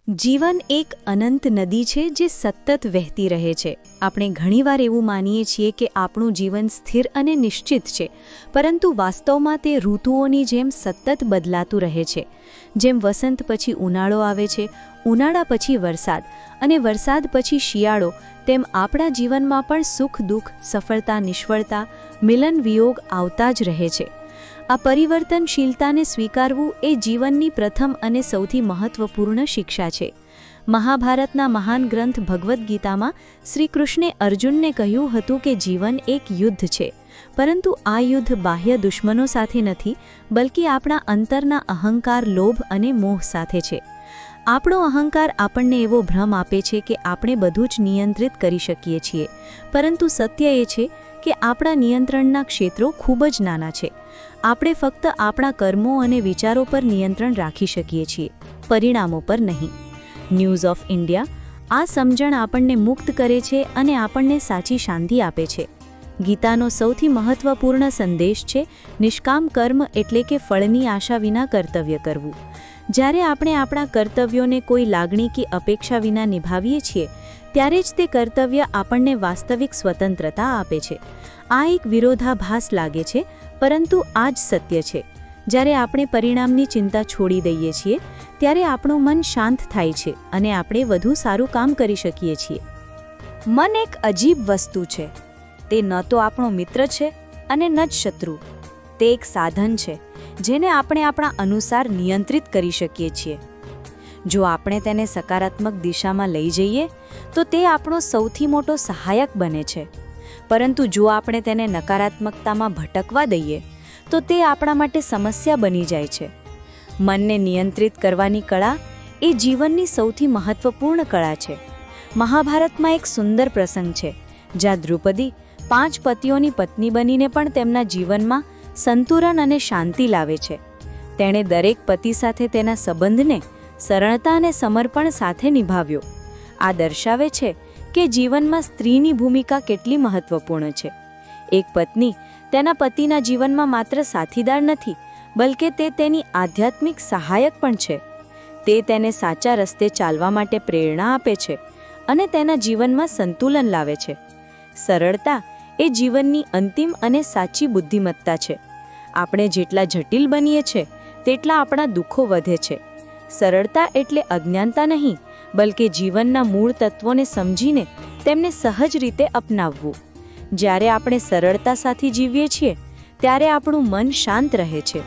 જીવન એક અનંત નદી છે જે સતત વહેતી રહે છે. આપણે ઘણીવાર એવું માનીએ છીએ કે આપણું જીવન સ્થિર અને નિશ્ચિત છે, પરંતુ વાસ્તવમાં તે ઋતુઓની જેમ સતત બદલાતું રહે છે. જેમ વસંત પછી ઉનાળો આવે છે, ઉનાળા પછી વરસાદ અને વરસાદ પછી શિયાળો, તેમ આપણા જીવનમાં પણ સુખ દુઃખ, સફળતા નિષ્ફળતા, મિલન વિયોગ આવતા જ રહે છે. આ પરિવર્તનશીલતાને સ્વીકારવું એ જીવનની પ્રથમ અને સૌથી મહત્વપૂર્ણ શિક્ષા છે. મહાભારતના મહાન ગ્રંથ ભગવદ્ ગીતામાં શ્રી કૃષ્ણે અર્જુનને કહ્યું હતું કે જીવન એક યુદ્ધ છે, પરંતુ આ યુદ્ધ બાહ્ય દુશ્મનો સાથે નથી, બલ્કિ આપણા અંતરના અહંકાર, લોભ અને મોહ સાથે છે. આપણો અહંકાર આપણને એવો ભ્રમ આપે છે કે આપણે બધું જ નિયંત્રિત કરી શકીએ છીએ, પરંતુ સત્ય એ છે કે આપણા નિયંત્રણના ક્ષેત્રો ખૂબ જ નાના છે. આપણે ફક્ત આપણા કર્મો અને વિચારો પર નિયંત્રણ રાખી શકીએ છીએ, પરિણામો પર નહીં. ન્યૂઝ ઓફ ઇન્ડિયા આ સમજણ આપણને મુક્ત કરે છે અને આપણને સાચી શાંતિ આપે છે. ગીતાનો સૌથી મહત્વપૂર્ણ સંદેશ છે નિષ્કામ કર્મ, એટલે કે ફળની આશા વિના કર્તવ્ય કરવું. જ્યારે આપણે આપણા કર્તવ્યોને કોઈ લાગણી કે અપેક્ષા વિના નિભાવીએ છીએ, ત્યારે જ તે કર્તવ્ય આપણને વાસ્તવિક સ્વતંત્રતા આપે છે. આ એક વિરોધાભાસ લાગે છે, પરંતુ આ જ સત્ય છે. જ્યારે આપણે પરિણામની ચિંતા છોડી દઈએ છીએ, ત્યારે આપણું મન શાંત થાય છે અને આપણે વધુ સારું કામ કરી શકીએ છીએ. મન એક અજીબ વસ્તુ છે. તે ન તો આપણો મિત્ર છે અને ન જ શત્રુ. તે એક સાધન છે જેને આપણે આપણા અનુસાર નિયંત્રિત કરી શકીએ છીએ. જો આપણે તેને સકારાત્મક દિશામાં લઈ જઈએ તો તે આપણો સૌથી મોટો સહાયક બને છે, પરંતુ જો આપણે તેને નકારાત્મકતામાં ભટકવા દઈએ તો તે આપણા માટે સમસ્યા બની જાય છે. મનને નિયંત્રિત કરવાની કળા એ જીવનની સૌથી મહત્વપૂર્ણ કળા છે. મહાભારતમાં એક સુંદર પ્રસંગ છે જ્યાં દ્રૌપદી 5 પતિઓની પત્ની બનીને પણ તેમના જીવનમાં સંતુલન અને શાંતિ લાવે છે. તેણે દરેક પતિ સાથે તેના સંબંધને સરળતા અને સમર્પણ સાથે નિભાવ્યો. આ દર્શાવે છે કે જીવનમાં સ્ત્રીની ભૂમિકા કેટલી મહત્વપૂર્ણ છે. એક પત્ની તેના પતિના જીવનમાં માત્ર સાથીદાર નથી, બલકે તે તેની આધ્યાત્મિક સહાયક પણ છે. તે તેને સાચા રસ્તે ચાલવા માટે પ્રેરણા આપે છે અને તેના જીવનમાં સંતુલન લાવે છે. સરળતા એ જીવનની અંતિમ અને સાચી બુદ્ધિમત્તા છે. આપણે જેટલા જટિલ બનીએ છીએ તેટલા આપણા દુઃખો વધે છે. સરળતા એટલે અજ્ઞાનતા નહીં, બલકે જીવનના મૂળ તત્વોને સમજીને તેમને સહજ રીતે અપનાવવું. જ્યારે આપણે સરળતા સાથે જીવીએ છીએ, ત્યારે આપણું મન શાંત રહે છે.